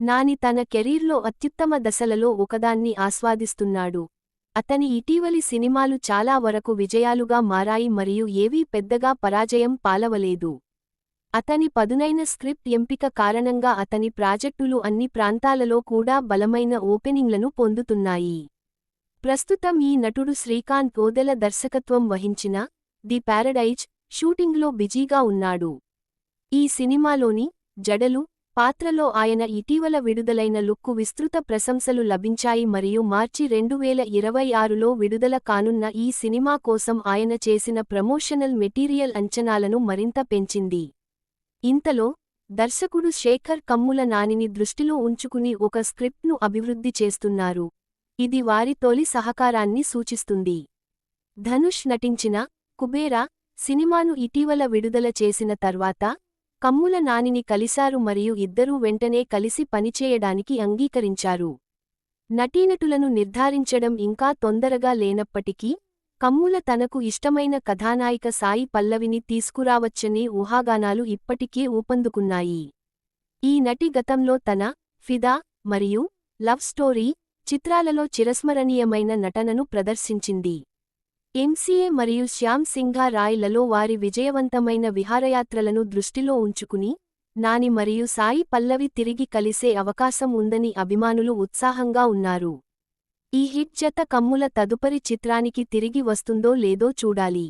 నాని తన కెరీర్లో అత్యుత్తమ దశలలో ఒకదాన్ని ఆస్వాదిస్తున్నాడు. అతని ఇటీవలి సినిమాలు చాలా వరకు విజయాలుగా మారాయి మరియు ఏవీ పెద్దగా పరాజయం పాలవలేదు. అతని పదునైన స్క్రిప్ట్ ఎంపిక కారణంగా అతని ప్రాజెక్టులు అన్ని ప్రాంతాలలో కూడా బలమైన ఓపెనింగ్లను పొందుతున్నాయి. ప్రస్తుతం ఈ నటుడు శ్రీకాంత్ ఓదెల దర్శకత్వం వహించిన ది ప్యారడైజ్ షూటింగ్లో బిజీగా ఉన్నాడు. ఈ సినిమాలోని జడలు పాత్రలో ఆయన ఇటీవల విడుదలైన లుక్కు విస్తృత ప్రశంసలు లభించాయి మరియు మార్చి 2026లో విడుదల కానున్న ఈ సినిమా కోసం ఆయన చేసిన ప్రమోషనల్ మెటీరియల్ అంచనాలను మరింత పెంచింది. ఇంతలో దర్శకుడు శేఖర్ కమ్ముల నానిని దృష్టిలో ఉంచుకుని ఒక స్క్రిప్ట్ను అభివృద్ధి చేస్తున్నారు. ఇది వారి తొలి సహకారాన్ని సూచిస్తుంది. ధనుష్ నటించిన కుబేరా సినిమాను ఇటీవల విడుదల చేసిన తర్వాత కమ్ముల నానిని కలిశారు మరియు ఇద్దరూ వెంటనే కలిసి పనిచేయడానికి అంగీకరించారు. నటీనటులను నిర్ధారించడం ఇంకా తొందరగా లేనప్పటికీ కమ్ముల తనకు ఇష్టమైన కథానాయిక సాయి పల్లవిని తీసుకురావచ్చనే ఊహాగానాలు ఇప్పటికే ఊపందుకున్నాయి. ఈ నటి గతంలో తన ఫిదా మరియు లవ్ స్టోరీ చిత్రాలలో చిరస్మరణీయమైన నటనను ప్రదర్శించింది. ఎంసీఏ మరియు శ్యామ్ సింఘా రాయ్ లలో వారి విజయవంతమైన విహారయాత్రలను దృష్టిలో ఉంచుకుని నాని మరియు సాయి పల్లవి తిరిగి కలిసే అవకాశం ఉందని అభిమానులు ఉత్సాహంగా ఉన్నారు. ఈ హిట్ జత కమ్ముల తదుపరి చిత్రానికి తిరిగి వస్తుందో లేదో చూడాలి.